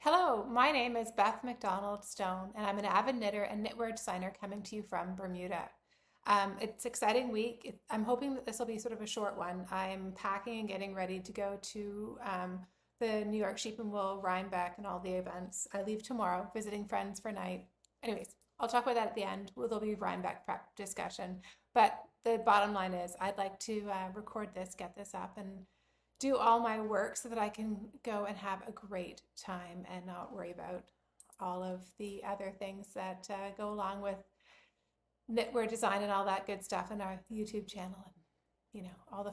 Hello, my name is Beth MacDonald Stone, and I'm an avid knitter and knitwear designer coming to you from Bermuda. It's an exciting week. I'm hoping that this will be sort of a short one. I'm packing and getting ready to go to the New York Sheep and Wool, Rhinebeck, and all the events. I leave tomorrow, visiting friends for a night. Anyways, I'll talk about that at the end. There'll be Rhinebeck prep discussion. But the bottom line is I'd like to record this, get this up, and do all my work so that I can go and have a great time and not worry about all of the other things that go along with knitwear design and all that good stuff in our YouTube channel and all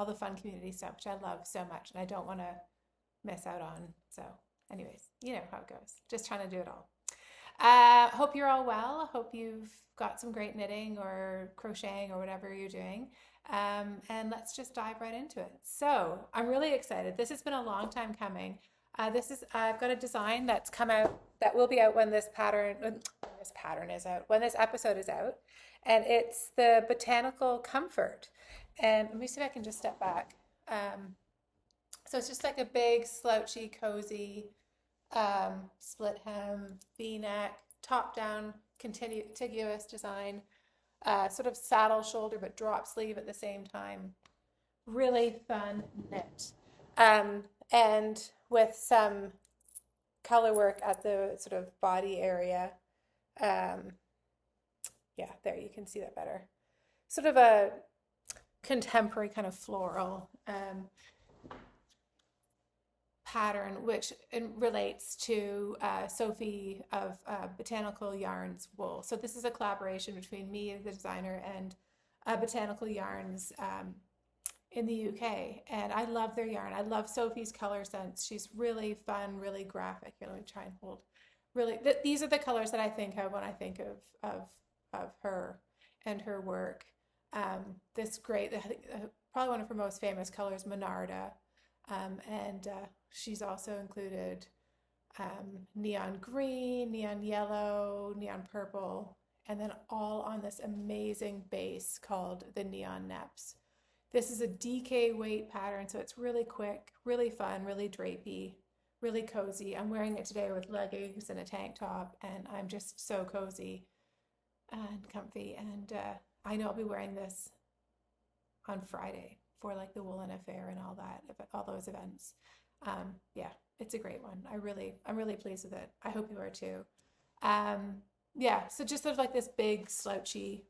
the fun community stuff, which I love so much and I don't want to miss out on. So anyways, you know how it goes. Just trying to do it all. Hope you're all well. Hope you've got some great knitting or crocheting or whatever you're doing. And let's just dive right into it. So I'm really excited. This has been a long time coming. I've got a design that's come out that will be out when this pattern is out, when this episode is out, and it's the Botanical Comfort. And let me see if I can just step back. So it's just like a big slouchy, cozy, split hem, V-neck, top down, contiguous design. Sort of saddle shoulder but drop sleeve at the same time. Really fun knit. And with some color work at the sort of body area. Yeah, there you can see that better. Sort of a contemporary kind of floral pattern, which relates to Sophie of Botanical Yarns Wool. So this is a collaboration between me, the designer, and Botanical Yarns in the UK. And I love their yarn. I love Sophie's color sense. She's really fun, really graphic. Here, let me try and hold. Really, these are the colors that I think of when I think of her and her work. This great, probably one of her most famous colors, Monarda. And she's also included neon green, neon yellow, neon purple, and then all on this amazing base called the Neon Nepps. This is a DK weight pattern, so it's really quick, really fun, really drapey, really cozy. I'm wearing it today with leggings and a tank top, and I'm just so cozy and comfy. And I know I'll be wearing this on Friday for like the Woolen Affair and all that, all those events. Yeah, it's a great one. I'm really pleased with it. I hope you are too. Yeah, so just sort of like this big slouchy,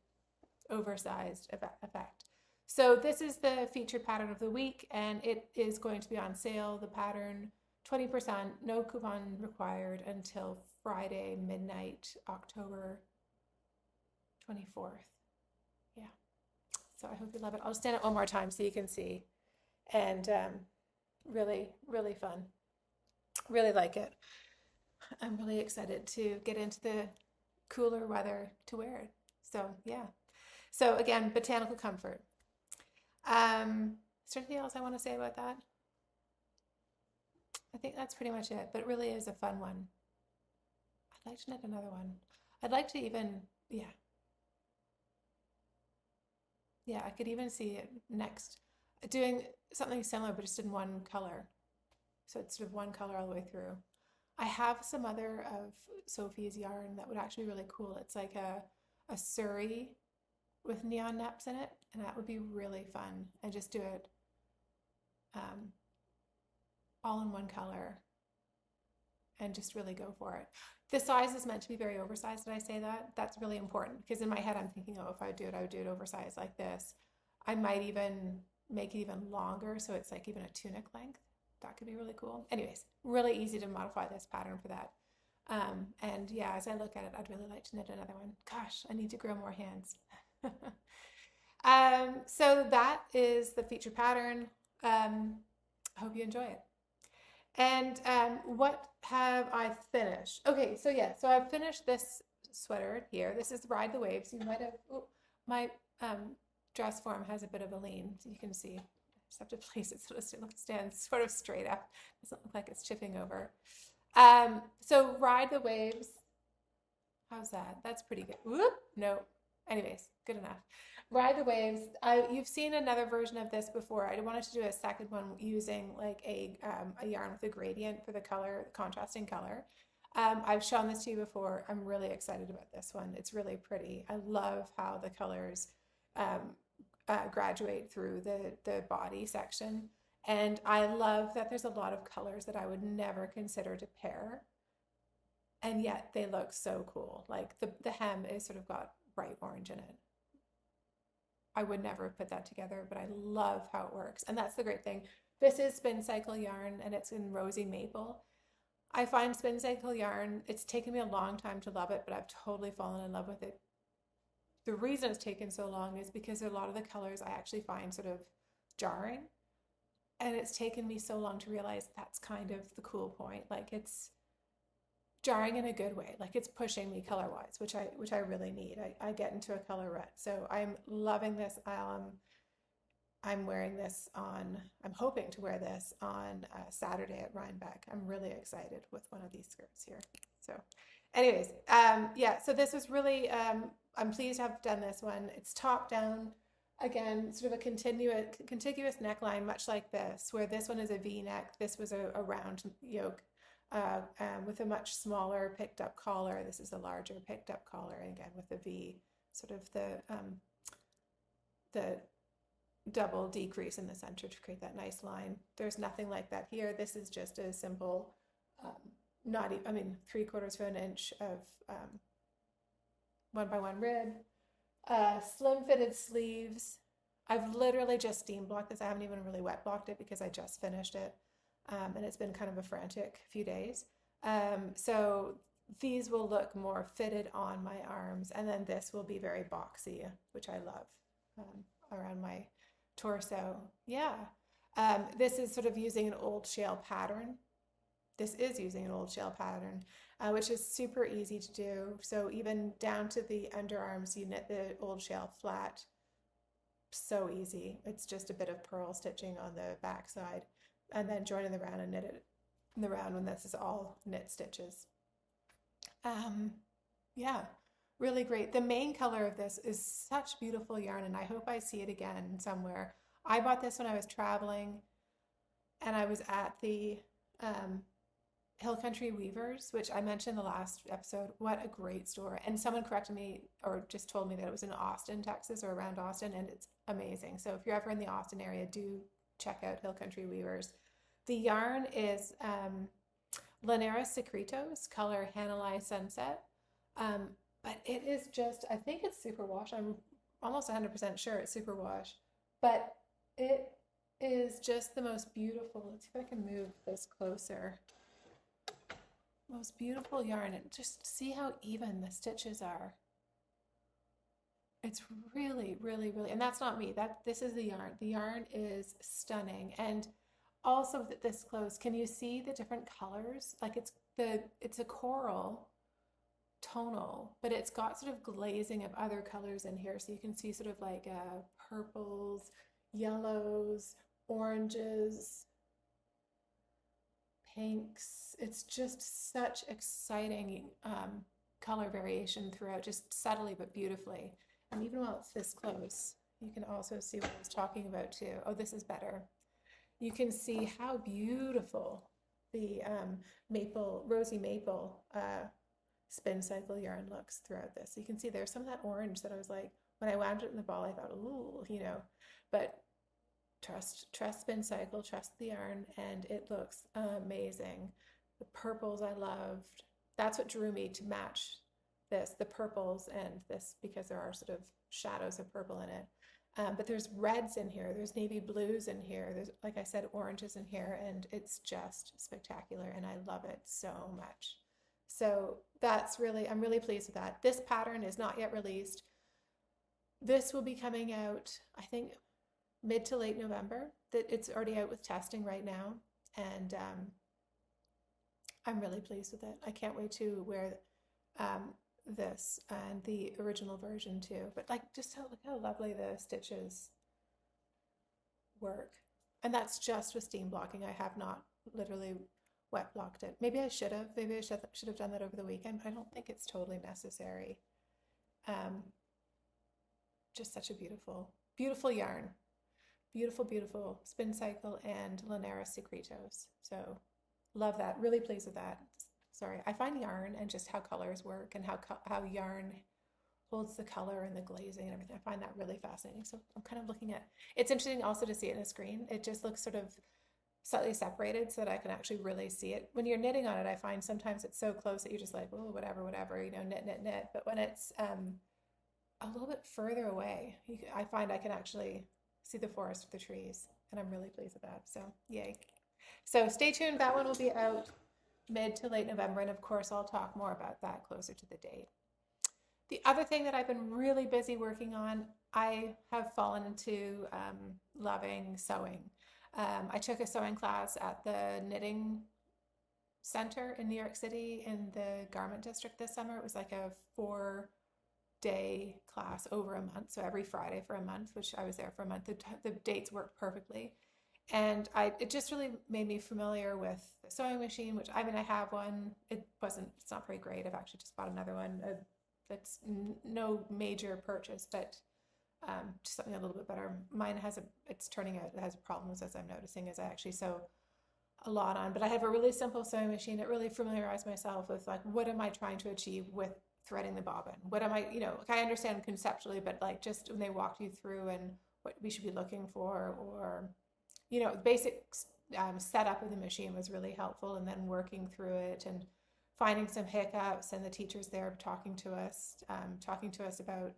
oversized effect. So this is the featured pattern of the week, and it is going to be on sale. The pattern, 20%, no coupon required until Friday midnight, October 24th. Yeah. So I hope you love it. I'll stand it one more time so you can see. And really, really fun. Really like it. I'm really excited to get into the cooler weather to wear it. So yeah. So again, Botanical Comfort. Is there anything else I want to say about that? I think that's pretty much it, but it really is a fun one. I'd like to knit another one. I'd like to even, yeah, I could even see it next doing something similar, but just in one color. So it's sort of one color all the way through. I have some other of Sophie's yarn that would actually be really cool. It's like a Surrey with neon neps in it, and that would be really fun. And just do it all in one color and just really go for it. The size is meant to be very oversized. Did I say that? That's really important because in my head I'm thinking, oh, if I do it, I would do it oversized like this. I might even make it even longer, so it's like even a tunic length. That could be really cool. Anyways, really easy to modify this pattern for that. And yeah, as I look at it, I'd really like to knit another one. Gosh, I need to grow more hands. So that is the feature pattern. I hope you enjoy it. And what have I finished? Okay, so yeah, so I've finished this sweater here. This is Ride the Waves. You might have, my dress form has a bit of a lean, so you can see. I just have to place it so it stands sort of straight up. It doesn't look like it's tipping over. So Ride the Waves. How's that? That's pretty good. Whoop, no. Anyways, good enough. Ride the waves. You've seen another version of this before. I wanted to do a second one using like a yarn with a gradient for the color, contrasting color. I've shown this to you before. I'm really excited about this one. It's really pretty. I love how the colors um, graduate through the body section. And I love that there's a lot of colors that I would never consider to pair. And yet they look so cool. Like the hem is sort of got bright orange in it. I would never have put that together, but I love how it works. And that's the great thing. This is Spincycle yarn and it's in Rosy Maple. I find Spincycle yarn, it's taken me a long time to love it, but I've totally fallen in love with it. The reason it's taken so long is because a lot of the colors I actually find sort of jarring. And it's taken me so long to realize that's kind of the cool point. Like it's jarring in a good way, like it's pushing me color wise, which I really need. I get into a color rut, so I'm loving this. I'm wearing this on, I'm hoping to wear this on Saturday at Rhinebeck. I'm really excited with one of these skirts here. So anyways, yeah, so this was really I'm pleased to have done this one. It's top down, again, sort of a contiguous neckline, much like this, where this one is a V-neck, this was a round yoke with a much smaller picked up collar. This is a larger picked up collar, and again with the V, sort of the double decrease in the center to create that nice line. There's nothing like that here. This is just a simple, not even, I mean, 3/4 of an inch of 1x1 rib, slim fitted sleeves. I've literally just steam blocked this. I haven't even really wet blocked it because I just finished it. And it's been kind of a frantic few days. So these will look more fitted on my arms, and then this will be very boxy, which I love, around my torso. Yeah. This is sort of using an old shale pattern. This is using an old shale pattern, which is super easy to do. So even down to the underarms, you knit the old shale flat. So easy. It's just a bit of purl stitching on the back side, and then join in the round and knit it in the round when this is all knit stitches. Yeah, really great. The main color of this is such beautiful yarn, and I hope I see it again somewhere. I bought this when I was traveling, and I was at the Hill Country Weavers, which I mentioned in the last episode. What a great store. And someone corrected me or just told me that it was in Austin, Texas, or around Austin, and it's amazing. So if you're ever in the Austin area, do check out Hill Country Weavers. The yarn is Laneras Secretos, color Hanalei Sunset. But it is just, I think it's superwash. I'm almost 100% sure it's superwash. But it is just the most beautiful. Let's see if I can move this closer. Most beautiful yarn, and just see how even the stitches are. It's really, really, really, and that's not me. This is the yarn. The yarn is stunning, and also this close, can you see the different colors? Like it's a coral tonal, but it's got sort of glazing of other colors in here. So you can see sort of like purples, yellows, oranges, pinks. It's just such exciting color variation throughout, just subtly but beautifully. And even while it's this close, you can also see what I was talking about too. Oh, this is better. You can see how beautiful the Rosy Maple Spincycle yarn looks throughout this. You can see there's some of that orange that I was like, when I wound it in the ball, I thought, ooh, but trust Spincycle, trust the yarn, and it looks amazing. The purples I loved. That's what drew me to match this, the purples and this, because there are sort of shadows of purple in it. But there's reds in here, there's navy blues in here, there's, like I said, oranges in here, and it's just spectacular, and I love it so much. So I'm really pleased with that. This pattern is not yet released. This will be coming out, I think, mid to late November. That it's already out with testing right now, and I'm really pleased with it. I can't wait to wear this and the original version too. But like, just look how lovely the stitches work. And that's just with steam blocking. I have not literally wet blocked it. Maybe I should have. Maybe I should have done that over the weekend, but I don't think it's totally necessary. just such a beautiful, beautiful yarn. Beautiful, beautiful spin cycle and Laneras Secretos. So love that. Really pleased with that. Sorry, I find yarn and just how colors work and how yarn holds the color and the glazing and everything. I find that really fascinating. So I'm kind of looking at, it's interesting also to see it in a screen. It just looks sort of slightly separated so that I can actually really see it. When you're knitting on it, I find sometimes it's so close that you're just like, oh, whatever, whatever, you know, knit, knit, knit. But when it's a little bit further away, I find I can actually see the forest for the trees, and I'm really pleased with that. So yay. So stay tuned. That one will be out mid to late November, and of course I'll talk more about that closer to the date. The other thing that I've been really busy working on, I have fallen into loving sewing. I took a sewing class at the Knitting Center in New York City in the Garment District this summer. It was like a 4-day class over a month, so every Friday for a month, which I was there for a month. The dates worked perfectly, and it just really made me familiar with the sewing machine, which I mean I have one. It's not very great. I've actually just bought another one. That's no major purchase, but just something a little bit better. Mine it's turning out it has problems, as I'm noticing, as I actually sew a lot on. But I have a really simple sewing machine. It really familiarized myself with like, what am I trying to achieve with threading the bobbin? What am I, like I understand conceptually, but like just when they walked you through and what we should be looking for, or, basic setup of the machine was really helpful. And then working through it and finding some hiccups, and the teachers there talking to us about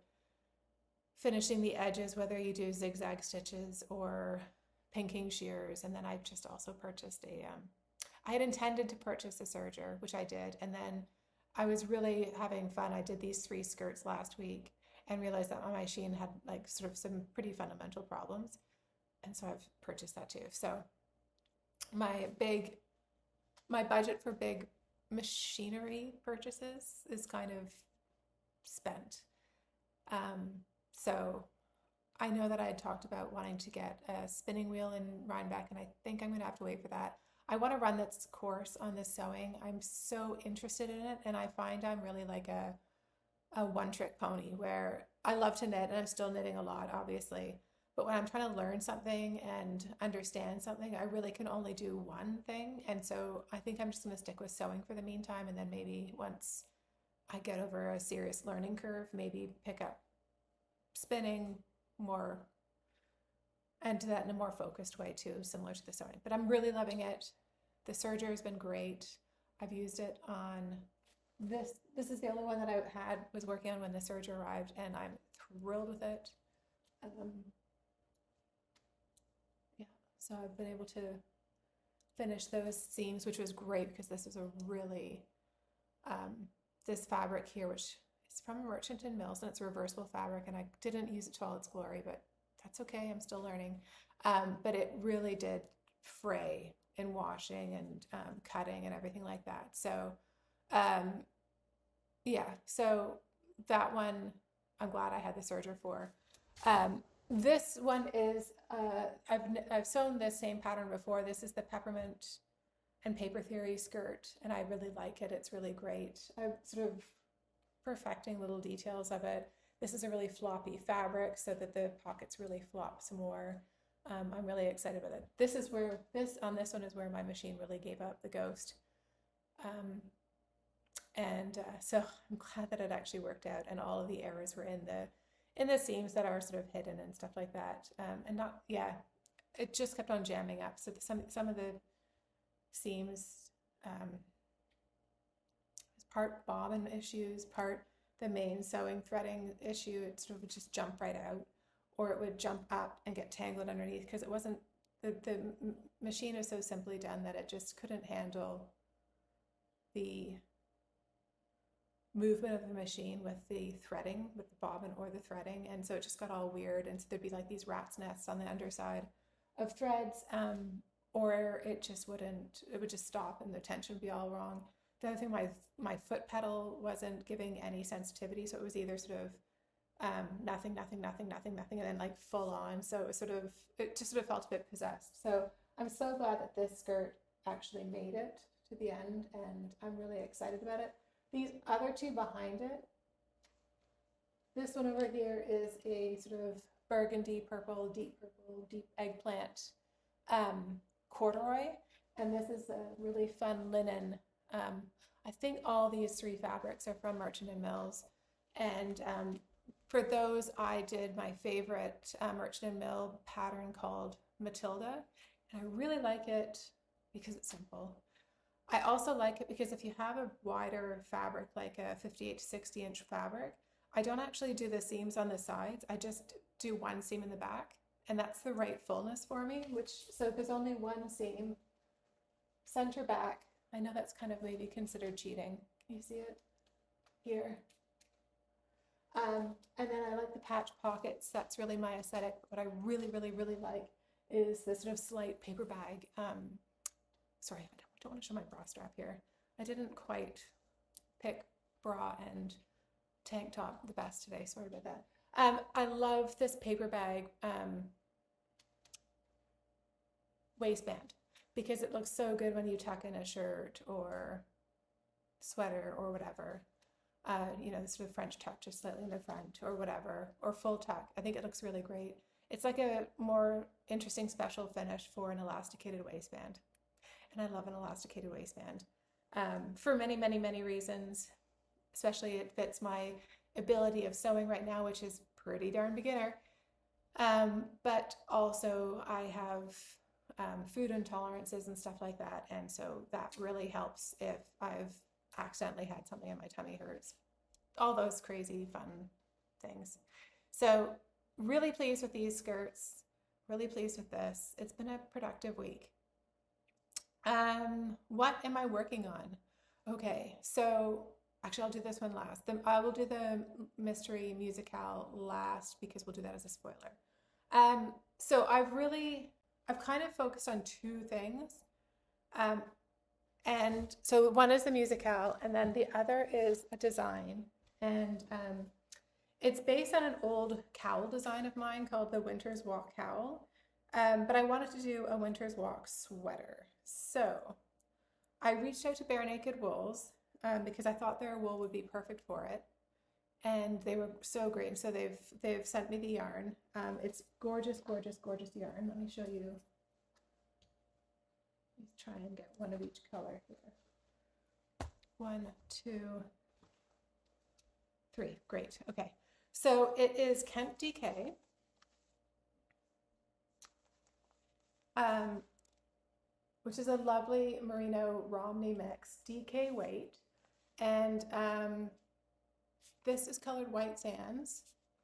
finishing the edges, whether you do zigzag stitches or pinking shears. And then I just also purchased I had intended to purchase a serger, which I did. And then I was really having fun. I did these 3 skirts last week and realized that my machine had like sort of some pretty fundamental problems. And so I've purchased that too. So my budget for big machinery purchases is kind of spent. So I know that I had talked about wanting to get a spinning wheel in Rhinebeck, and I think I'm going to have to wait for that. I want to run this course on this sewing. I'm so interested in it, and I find I'm really like a one-trick pony where I love to knit, and I'm still knitting a lot, obviously. But when I'm trying to learn something and understand something, I really can only do one thing. And so I think I'm just going to stick with sewing for the meantime, and then maybe once I get over a serious learning curve, maybe pick up spinning more and do that in a more focused way too, similar to the sewing. But I'm really loving it. The serger has been great. I've used it on this. This is the only one that I was working on when the serger arrived, and I'm thrilled with it. Yeah, so I've been able to finish those seams, which was great because this is a really, this fabric here, which is from Merchant & Mills, and it's a reversible fabric, and I didn't use it to all its glory, but that's okay. I'm still learning. But it really did fray in washing and cutting and everything like that. So, yeah, so that one I'm glad I had the serger for. This one is, I've sewn this same pattern before. This is the Peppermint and Paper Theory skirt, and I really like it. It's really great. I'm sort of perfecting little details of it. This is a really floppy fabric so that the pockets really flop some more. I'm really excited about it. This one is where my machine really gave up the ghost. So I'm glad that it actually worked out, and all of the errors were in the seams that are sort of hidden and stuff like that. And not, yeah, it just kept on jamming up. So some of the seams, part bobbin issues, part the main sewing threading issue. It sort of would just jump right out, or it would jump up and get tangled underneath because it wasn't, the machine is so simply done that it just couldn't handle the movement of the machine with the threading, with the bobbin or the threading. And so it just got all weird. And so there'd be like these rat's nests on the underside of threads, or it would just stop and the tension would be all wrong. The other thing, my foot pedal wasn't giving any sensitivity. So it was either sort of nothing, and then like full on. So it just sort of felt a bit possessed. So I'm so glad that this skirt actually made it to the end, and I'm really excited about it. These other two behind it, This one over here is a sort of burgundy purple, deep eggplant corduroy. And this is a really fun linen. I think all these three fabrics are from Merchant and Mills. And for those, I did my favorite Merchant and Mill pattern called Matilda. And I really like it because it's simple. I also like it because if you have a wider fabric, like a 58 to 60 inch fabric, I don't actually do the seams on the sides. I just do one seam in the back, and that's the right fullness for me, so there's only one seam, center back. I know that's kind of maybe considered cheating. Can you see it here? And then I like the patch pockets. That's really my aesthetic. What I really like is this sort of slight paper bag. Sorry, I don't want to show my bra strap here. I didn't quite pick bra and tank top the best today. Sorry about that. I love this paper bag waistband because it looks so good when you tuck in a shirt or sweater or whatever. You know, this sort of French tuck just slightly in the front or whatever, or full tuck. I think it looks really great. It's like a more interesting special finish for an elasticated waistband. And I love an elasticated waistband for many reasons. Especially it fits my ability of sewing right now, which is pretty darn beginner. But also I have food intolerances and stuff like that. And so that really helps if I've accidentally had something in my tummy hurts. All those crazy fun things. So really pleased with these skirts. Really pleased with this. It's been a productive week. What am I working on? Okay, so actually I'll do this one last. I will do the mystery MusiKAL last because we'll do that as a spoiler. So I've kind of focused on two things. And so one is the MusiKAL, and then the other is a design. And it's based on an old cowl design of mine called the Winter's Walk cowl. But I wanted to do a Winter's Walk sweater. So I reached out to Bare Naked Wools because I thought their wool would be perfect for it. And they were so great. And so they've sent me the yarn. It's gorgeous yarn. Let me show you. Let's try and get one of each color here. 1, 2, 3. Great. Okay. So it is Kent DK. Which is a lovely Merino Romney mix, DK weight. And this is colored White Sands.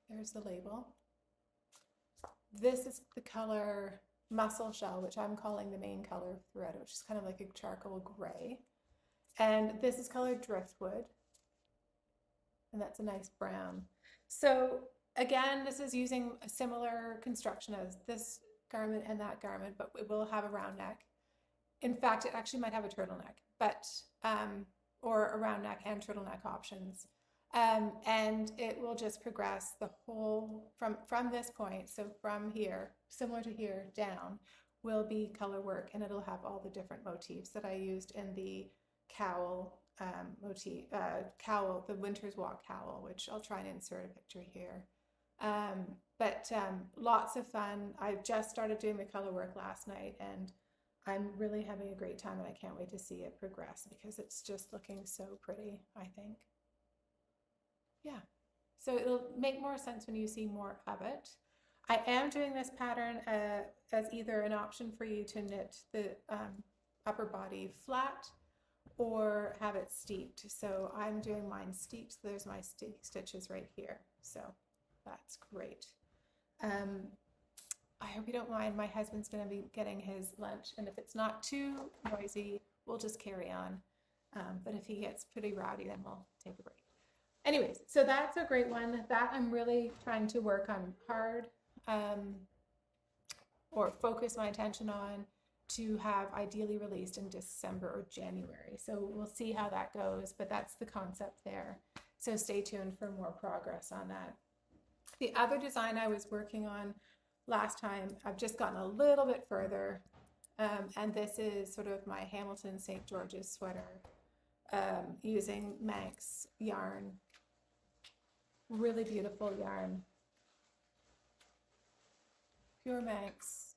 There's the label. This is the color Mussel Shell, which I'm calling the main color throughout it, which is kind of like a charcoal gray. And this is colored Driftwood. And that's a nice brown. So again, this is using a similar construction as this garment and that garment, but it will have a round neck. In fact, it actually might have a turtleneck, but or a round neck and turtleneck options. And it will just progress the whole from this point. So from here, similar to here, down will be color work, and it'll have all the different motifs that I used in the cowl motif, the Winter's Walk cowl, which I'll try and insert a picture here. But lots of fun. I just started doing the color work last night, and I'm really having a great time, and I can't wait to see it progress because it's just looking so pretty, I think. Yeah, so it'll make more sense when you see more of it. I am doing this pattern as either an option for you to knit the upper body flat or have it steeped. So I'm doing mine steeped. So there's my stitches right here. So that's great. I hope you don't mind. My husband's going to be getting his lunch, and if it's not too noisy, we'll just carry on. But if he gets pretty rowdy, then we'll take a break. Anyways, so that's a great one. That I'm really trying to work on hard or focus my attention on to have ideally released in December or January. So we'll see how that goes, but that's the concept there. So stay tuned for more progress on that. The other design I was working on last time, I've just gotten a little bit further, and this is sort of my Hamilton St. George's sweater using Manx yarn. really beautiful yarn. Pure Manx,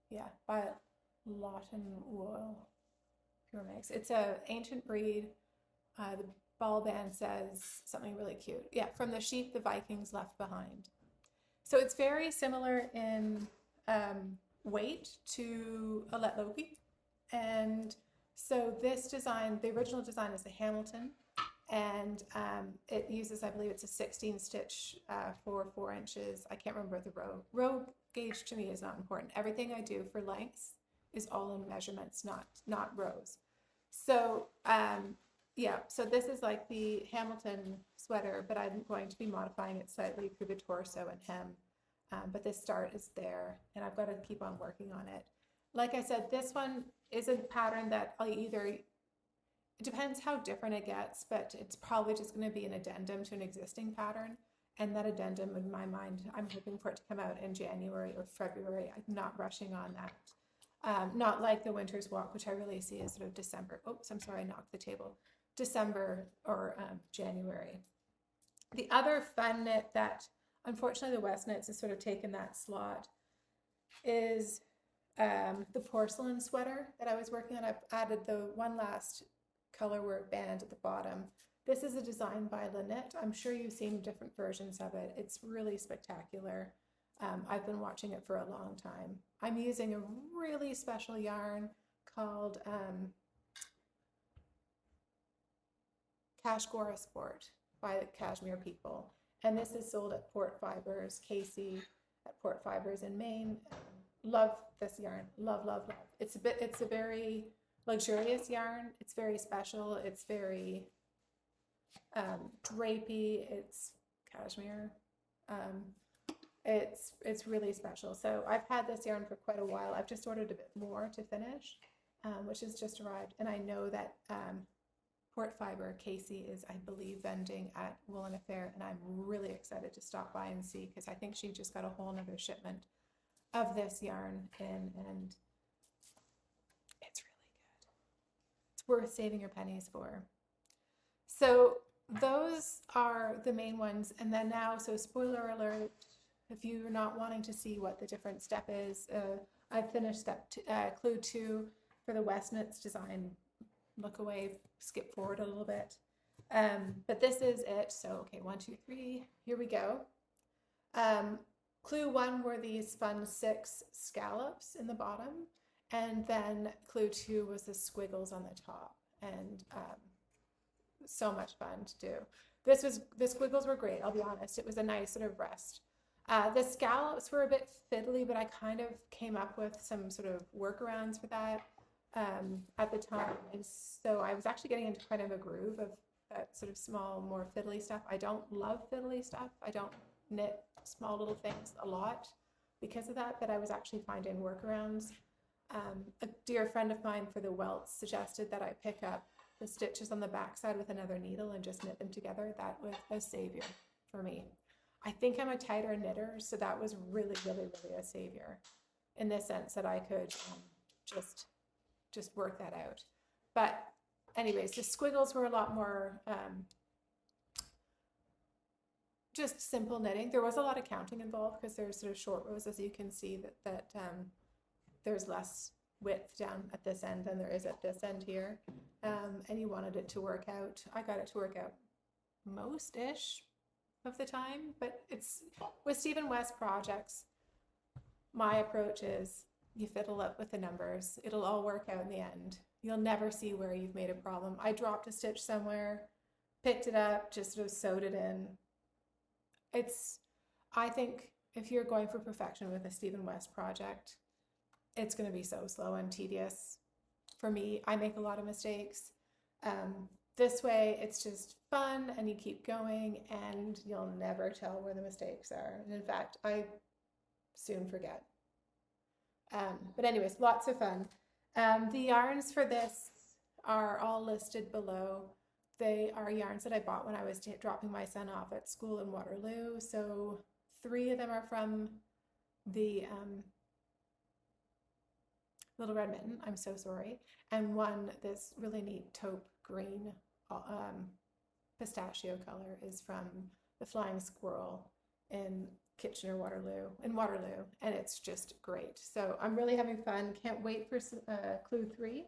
yeah, by Lawton Wool. Pure Manx. It's a ancient breed. The ball band says something really cute. Yeah, from the sheep the Vikings left behind. So it's very similar in weight to a Letlopi. And so this design, the original design is the Hamilton, and it uses, I believe it's a 16 stitch for 4 inches. I can't remember the row gauge. To me is not important. Everything I do for lengths is all in measurements, not rows. So yeah, so this is like the Hamilton sweater, but I'm going to be modifying it slightly through the torso and hem. But this start is there, and I've got to keep on working on it. Like I said, this one is a pattern that I'll either, it depends how different it gets, but it's probably just going to be an addendum to an existing pattern. And that addendum, in my mind, I'm hoping for it to come out in January or February. I'm not rushing on that. Not like the Winter's Walk, which I really see as sort of December. Oops, I'm sorry, I knocked the table. December or January. The other fun knit that, unfortunately, the West Knits has sort of taken that slot is the porcelain sweater that I was working on. I've added the one last color work band at the bottom. This is a design by Lene. I'm sure you've seen different versions of it. It's really spectacular. I've been watching it for a long time. I'm using a really special yarn called Cashgora Sport by the Cashmere people. And this is sold at Port Fibres, Casey at Port Fibres in Maine. Love this yarn. Love, love, love. It's a very luxurious yarn. It's very special. It's very drapey. It's cashmere. It's really special. So I've had this yarn for quite a while. I've just ordered a bit more to finish, which has just arrived. And I know that Port Fibre, Casey is, I believe, vending at Woolen Affair, and I'm really excited to stop by and see, because I think she just got a whole nother shipment of this yarn in, and it's really good. It's worth saving your pennies for. So those are the main ones, and then now, so spoiler alert, if you're not wanting to see what the different step is, I've finished clue 2 for the West Knits design. Look away, skip forward a little bit. But this is it. So, okay, 1, 2, 3, here we go. Clue 1 were these fun 6 scallops in the bottom. And then clue 2 was the squiggles on the top. And so much fun to do. The squiggles were great, I'll be honest. It was a nice sort of rest. The scallops were a bit fiddly, but I kind of came up with some sort of workarounds for that at the time. And so I was actually getting into kind of a groove of that sort of small, more fiddly stuff. I don't love fiddly stuff. I don't knit small little things a lot because of that, but I was actually finding workarounds. A dear friend of mine for the welts suggested that I pick up the stitches on the backside with another needle and just knit them together. That was a savior for me. I think I'm a tighter knitter, so that was really, really, really a savior in the sense that I could just work that out. But anyways, the squiggles were a lot more just simple knitting. There was a lot of counting involved because there's sort of short rows, as you can see, that there's less width down at this end than there is at this end here. And you wanted it to work out. I got it to work out most-ish of the time, but it's with Stephen West projects, my approach is you fiddle up with the numbers. It'll all work out in the end. You'll never see where you've made a problem. I dropped a stitch somewhere, picked it up, just sort of sewed it in. I think if you're going for perfection with a Stephen West project, it's going to be so slow and tedious. For me, I make a lot of mistakes. This way, it's just fun and you keep going and you'll never tell where the mistakes are. And in fact, I soon forget. But anyways, lots of fun. The yarns for this are all listed below. They are yarns that I bought when I was dropping my son off at school in Waterloo. So 3 of them are from the Little Red Mitten, I'm so sorry, and 1 this really neat taupe green pistachio color is from the Flying Squirrel in Waterloo, and it's just great. So I'm really having fun. Can't wait for Clue 3,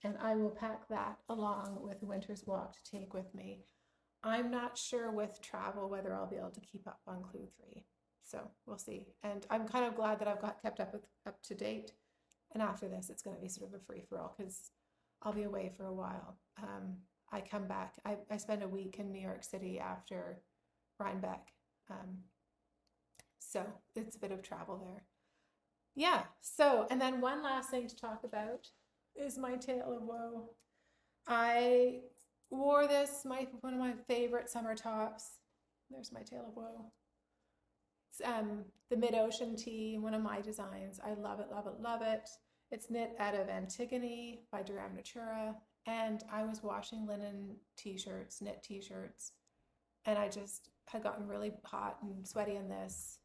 and I will pack that along with Winter's Walk to take with me. I'm not sure with travel whether I'll be able to keep up on Clue 3, so we'll see. And I'm kind of glad that I've got kept up to date, and after this it's going to be sort of a free-for-all because I'll be away for a while. I come back, I spend a week in New York City after Rhinebeck. So it's a bit of travel there. Yeah, so, and then one last thing to talk about is my tale of woe. I wore this, one of my favorite summer tops. There's my tale of woe. It's the Mid-Ocean Tee, one of my designs. I love it, love it, love it. It's knit out of Antigone by Durham Natura. And I was washing linen t-shirts, knit t-shirts, and I just had gotten really hot and sweaty in this.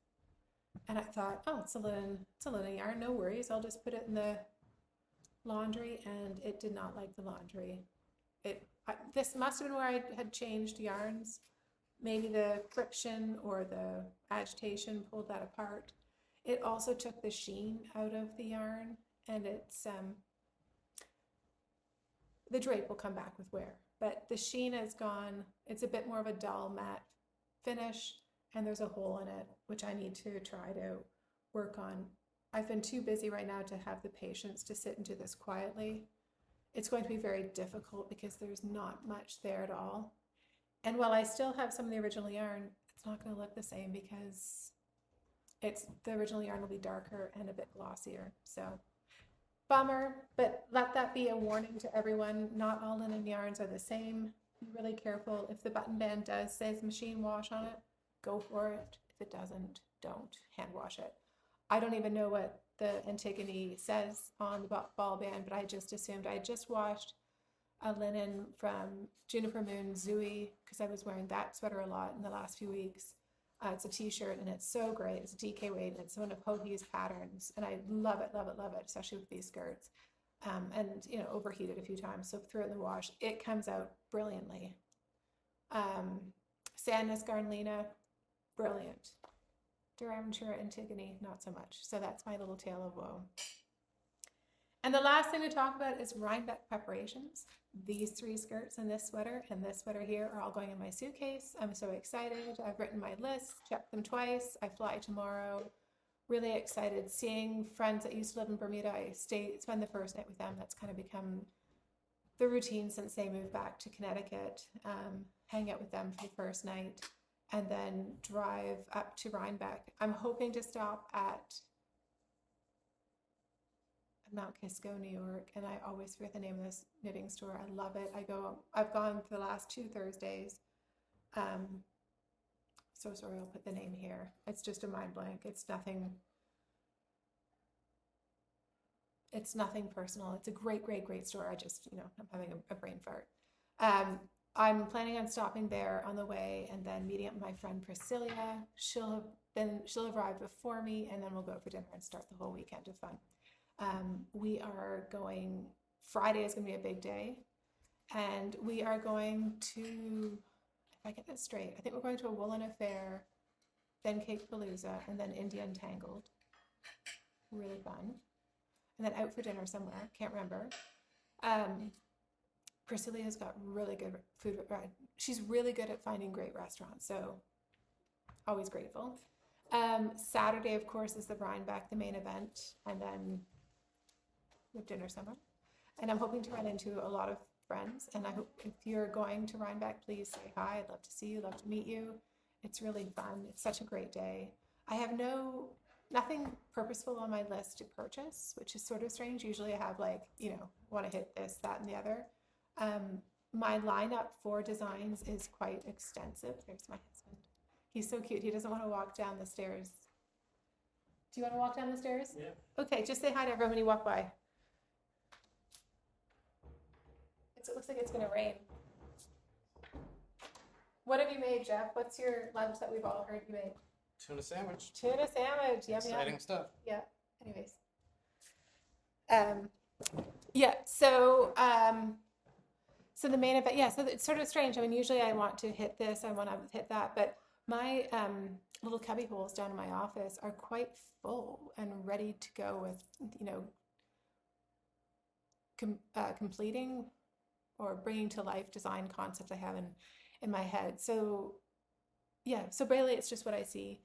And I thought, oh, it's a linen yarn, no worries. I'll just put it in the laundry, and it did not like the laundry. This must have been where I had changed yarns. Maybe the friction or the agitation pulled that apart. It also took the sheen out of the yarn, and it's the drape will come back with wear, but the sheen is gone. It's a bit more of a dull matte finish, and there's a hole in it, which I need to try to work on. I've been too busy right now to have the patience to sit and do this quietly. It's going to be very difficult because there's not much there at all. And while I still have some of the original yarn, it's not going to look the same because the original yarn will be darker and a bit glossier. So bummer, but let that be a warning to everyone. Not all linen yarns are the same. Be really careful. If the button band does say machine wash on it, go for it. If it doesn't, don't hand wash it. I don't even know what the Antigone says on the ball band, but I just assumed. I just washed a linen from Juniper Moon Zooey because I was wearing that sweater a lot in the last few weeks. It's a t-shirt and it's so great. It's a DK weight and it's one of Hohi's patterns, and I love it, love it, love it, especially with these skirts. And overheated a few times, so threw it in the wash. It comes out brilliantly. Sandnes Garnlina, brilliant. Durham Natura Antigone, not so much. So that's my little tale of woe. And the last thing to talk about is Rhinebeck preparations. These 3 skirts and this sweater here are all going in my suitcase. I'm so excited. I've written my list, checked them twice. I fly tomorrow. Really excited. Seeing friends that used to live in Bermuda, I spend the first night with them. That's kind of become the routine since they moved back to Connecticut. Hang out with them for the first night and then drive up to Rhinebeck. I'm hoping to stop at Mount Kisco, New York, and I always forget the name of this knitting store. I love it. I've gone for the last 2 Thursdays. So sorry, I'll put the name here. It's just a mind blank. It's nothing personal. It's a great, great, great store. I just, I'm having a brain fart. I'm planning on stopping there on the way and then meeting up with my friend Priscilla. She'll have arrived before me, and then we'll go out for dinner and start the whole weekend of fun. We are going, Friday is going to be a big day, and we are going to, if I get this straight, I think we're going to a woolen affair, then Cake Palooza, and then Indian Tangled. Really fun. And then out for dinner somewhere, can't remember. Priscilla's got really good food. She's really good at finding great restaurants, so always grateful. Saturday, of course, is the Rhinebeck, the main event, and then we have dinner somewhere. And I'm hoping to run into a lot of friends, and I hope if you're going to Rhinebeck, please say hi. I'd love to see you, love to meet you. It's really fun. It's such a great day. I have nothing purposeful on my list to purchase, which is sort of strange. Usually I have want to hit this, that, and the other. My lineup for designs is quite extensive. There's my husband. He's so cute. He doesn't want to walk down the stairs. Do you want to walk down the stairs? Yeah. Okay, just say hi to everyone when you walk by. It looks like it's going to rain. What have you made, Jeff? What's your lunch that we've all heard you made? Tuna sandwich. Tuna sandwich. Yum, exciting stuff. Yeah. Anyways. Yeah. So So the main event, yeah, so it's sort of strange. I mean, usually I want to hit this, I want to hit that, but my little cubby holes down in my office are quite full and ready to go with, completing or bringing to life design concepts I have in my head. So yeah, so really it's just what I see.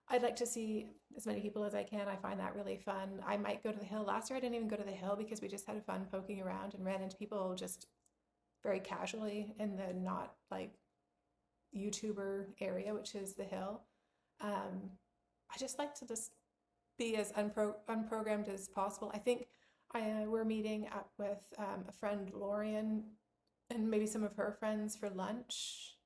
I'd like to see as many people as I can. I find that really fun. I might go to the hill. Last year I didn't even go to the hill because we just had fun poking around and ran into people just very casually in the not like YouTuber area, which is the hill. I just like to just be as unprogrammed as possible. I think we're meeting up with a friend, Lorian, and maybe some of her friends for lunch.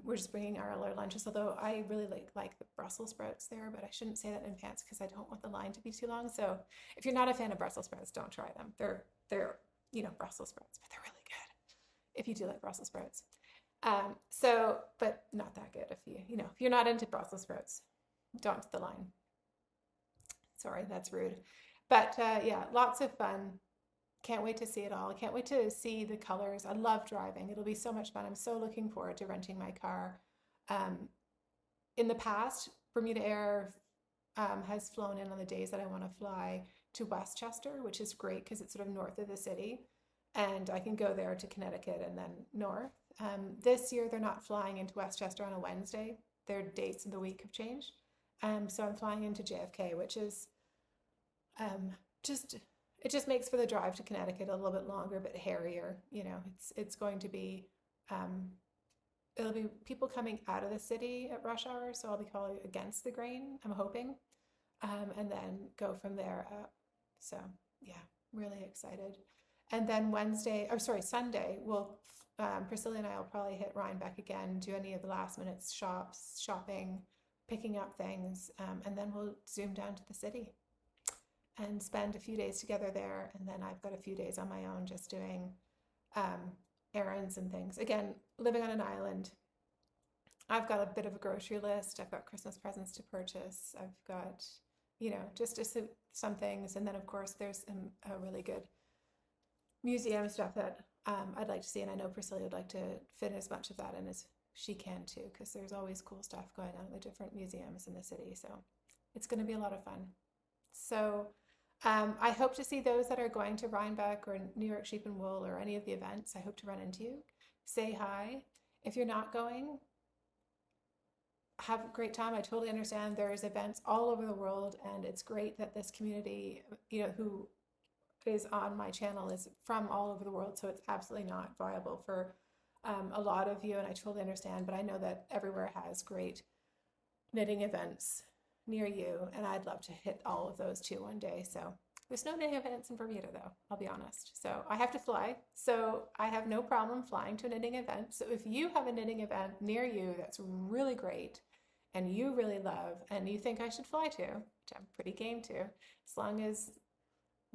We're just bringing our lunches, although I really like the Brussels sprouts there, but I shouldn't say that in advance because I don't want the line to be too long. So if you're not a fan of Brussels sprouts, don't try them. They're Brussels sprouts, but they're really good if you do like Brussels sprouts. But not that good if if you're not into Brussels sprouts, don't do the line. Sorry, that's rude. But yeah, lots of fun. Can't wait to see it all. I can't wait to see the colors. I love driving. It'll be so much fun. I'm so looking forward to renting my car. In the past, Bermuda Air has flown in on the days that I want to fly to Westchester, which is great because it's sort of north of the city. And I can go there to Connecticut and then north. This year, they're not flying into Westchester on a Wednesday. Their dates of the week have changed. So I'm flying into JFK, which is it just makes for the drive to Connecticut a little bit longer, but hairier. It's going to be it'll be people coming out of the city at rush hour, so I'll be calling against the grain, I'm hoping, and then go from there up. So yeah, really excited. And then Sunday, Priscilla and I will probably hit Rhinebeck again, do any of the last minute shopping, picking up things, and then we'll zoom down to the city and spend a few days together there. And then I've got a few days on my own just doing errands and things. Again, living on an island, I've got a bit of a grocery list. I've got Christmas presents to purchase. I've got, just some things. And then, of course, there's a really good museum stuff that I'd like to see. And I know Priscilla would like to fit as much of that in as she can too, because there's always cool stuff going on at the different museums in the city. So it's going to be a lot of fun. So I hope to see those that are going to Rhinebeck or New York Sheep and Wool or any of the events. I hope to run into you. Say hi. If you're not going, have a great time. I totally understand there's events all over the world, and it's great that this community, who is on my channel is from all over the world, so it's absolutely not viable for a lot of you, and I totally understand, but I know that everywhere has great knitting events near you, and I'd love to hit all of those too one day. So there's no knitting events in Bermuda though, I'll be honest. So I have to fly, so I have no problem flying to a knitting event. So if you have a knitting event near you that's really great and you really love and you think I should fly to, which I'm pretty game to, as long as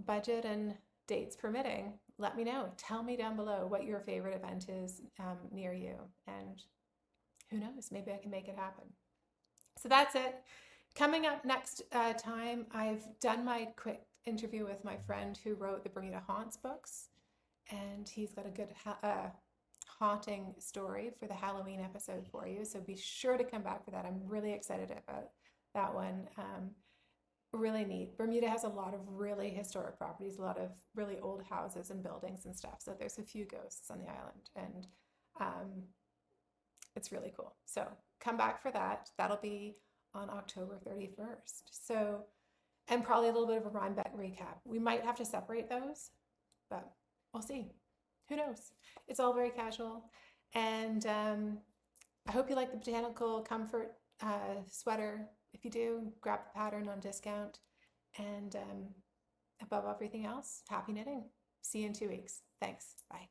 budget and dates permitting, let me know. Tell me down below what your favorite event is near you, and who knows, maybe I can make it happen. So that's it. Coming up next time, I've done my quick interview with my friend who wrote the Bermuda Haunts books, and he's got a good haunting story for the Halloween episode for you. So be sure to come back for that. I'm really excited about that one. Really neat. Bermuda has a lot of really historic properties, a lot of really old houses and buildings and stuff. So there's a few ghosts on the island, and it's really cool. So come back for that. That'll be on October 31st. So, and probably a little bit of a Rhinebeck recap. We might have to separate those, but we'll see. Who knows? It's all very casual. And I hope you like the Botanical Comfort sweater. If you do, grab the pattern on discount. And above everything else, happy knitting. See you in 2 weeks. Thanks. Bye.